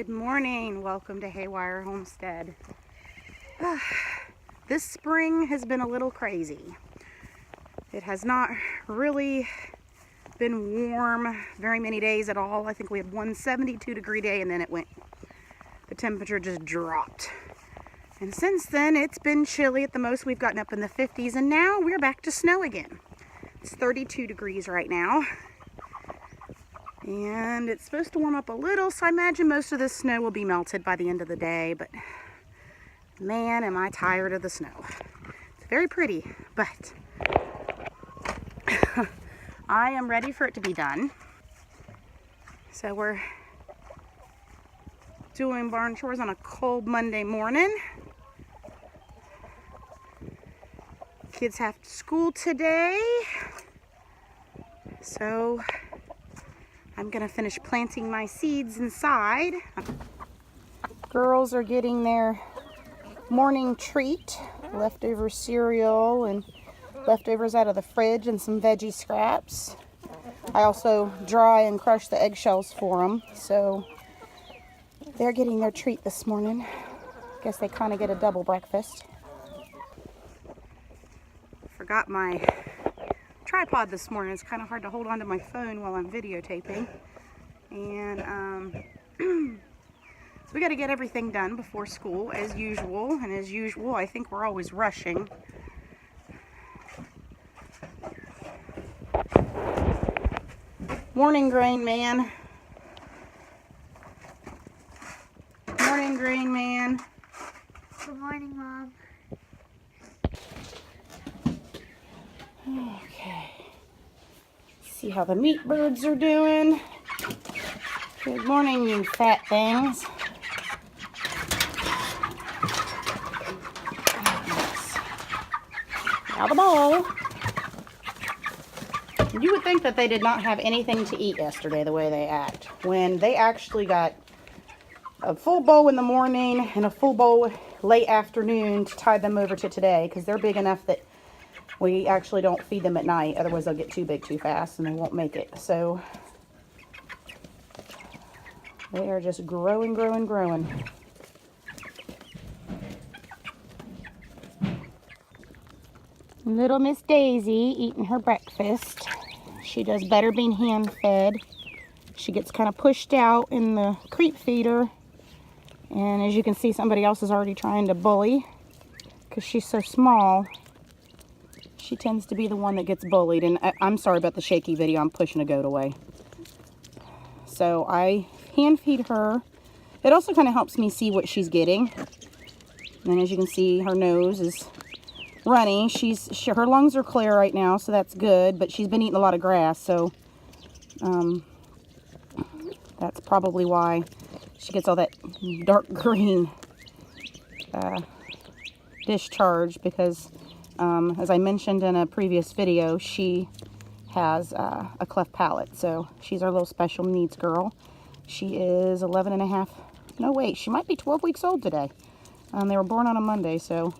Good morning. Welcome to Haywire Homestead. This spring has been a little crazy. It has not really been warm very many days at all. I think we had one 72-degree day and then the temperature just dropped. And since then it's been chilly. At the most we've gotten up in the 50s and now we're back to snow again. It's 32 degrees right now. And it's supposed to warm up a little, so I imagine most of this snow will be melted by the end of the day, but man, am I tired of the snow. It's very pretty, but I am ready for it to be done. So we're doing barn chores on a cold Monday morning. Kids have school today, so I'm gonna finish planting my seeds inside. Girls are getting their morning treat, leftover cereal and leftovers out of the fridge and some veggie scraps. I also dry and crush the eggshells for them, so they're getting their treat this morning. Guess they kind of get a double breakfast. Forgot my tripod this morning. It's kind of hard to hold on to my phone while I'm videotaping, and so we got to get everything done before school as usual, and as usual I think we're always rushing. Morning, Grain Man. Morning, Grain Man. Good morning, Mom. Okay. See how the meat birds are doing. Good morning, you fat things. Out of the bowl. You would think that they did not have anything to eat yesterday the way they act, when they actually got a full bowl in the morning and a full bowl late afternoon to tide them over to today, because they're big enough that we actually don't feed them at night, otherwise they'll get too big too fast and they won't make it. So they are just growing. Little Miss Daisy eating her breakfast. She does better being hand fed. She gets kind of pushed out in the creep feeder, and as you can see, somebody else is already trying to bully because she's so small. She tends to be the one that gets bullied, and I'm sorry about the shaky video. I'm pushing a goat away. So I hand feed her. It also kind of helps me see what she's getting. And as you can see, her nose is runny. Her lungs are clear right now, so that's good, but she's been eating a lot of grass, so that's probably why she gets all that dark green discharge, because as I mentioned in a previous video, she has a cleft palate, so she's our little special needs girl. She is 11 and a half. No, wait, she might be 12 weeks old today. They were born on a Monday, so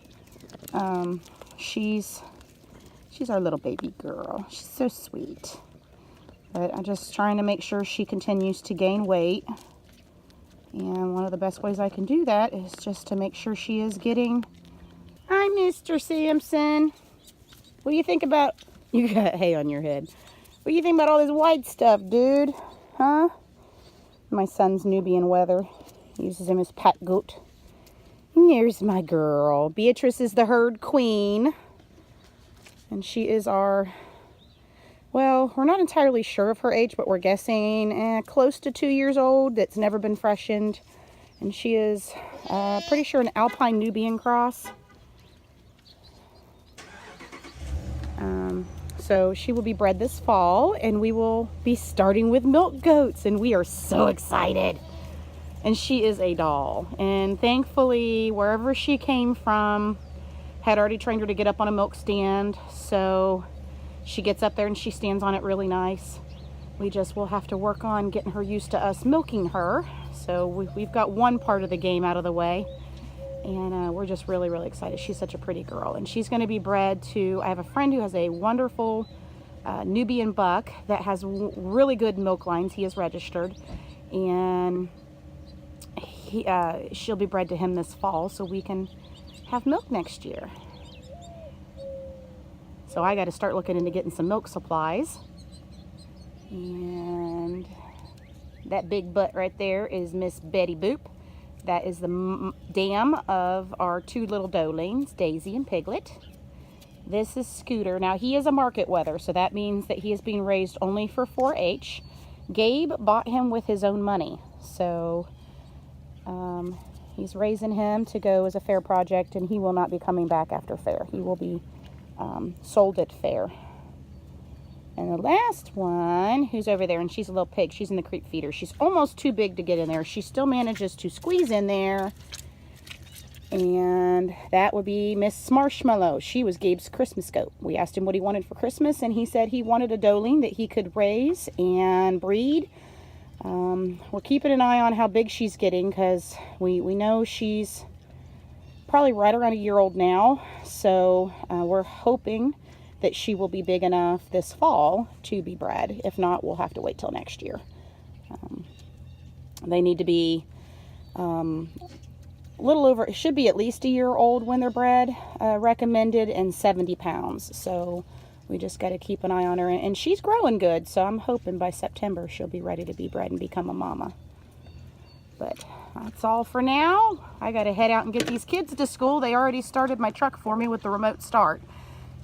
she's our little baby girl. She's so sweet. But I'm just trying to make sure she continues to gain weight. And one of the best ways I can do that is just to make sure she is getting... Hi, Mr. Sampson. What do you think about... You got hay on your head. What do you think about all this white stuff, dude? Huh? My son's Nubian weather. He uses him as pet goat. And there's my girl. Beatrice is the herd queen. And she is our... Well, we're not entirely sure of her age, but we're guessing close to 2 years old. That's never been freshened. And she is pretty sure an Alpine Nubian cross. So she will be bred this fall, and we will be starting with milk goats, and we are so excited. And she is a doll, and thankfully wherever she came from had already trained her to get up on a milk stand, so she gets up there and she stands on it really nice. We just will have to work on getting her used to us milking her. So we've got one part of the game out of the way, and we're just really excited. She's such a pretty girl, and she's going to be bred to... I have a friend who has a wonderful Nubian buck that has really good milk lines. He is registered, and she'll be bred to him this fall so we can have milk next year. So I got to start looking into getting some milk supplies. And that big butt right there is Miss Betty Boop. That is the dam of our two little doelings, Daisy and Piglet. This is Scooter. Now he is a market wether, so that means that he is being raised only for 4-H. Gabe bought him with his own money, so he's raising him to go as a fair project, and he will not be coming back after fair. He will be sold at fair. And the last one, who's over there, and she's a little pig. She's in the creep feeder. She's almost too big to get in there. She still manages to squeeze in there. And that would be Miss Marshmallow. She was Gabe's Christmas goat. We asked him what he wanted for Christmas, and he said he wanted a doeling that he could raise and breed. We're keeping an eye on how big she's getting, because we know she's probably right around a year old now. So we're hoping that she will be big enough this fall to be bred. If not, we'll have to wait till next year. They need to be a little over, it should be at least a year old when they're bred, recommended, and 70 pounds. So we just got to keep an eye on her, and she's growing good, so I'm hoping by September she'll be ready to be bred and become a mama. But that's all for now. I got to head out and get these kids to school. They already started my truck for me with the remote start.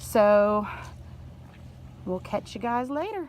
So we'll catch you guys later.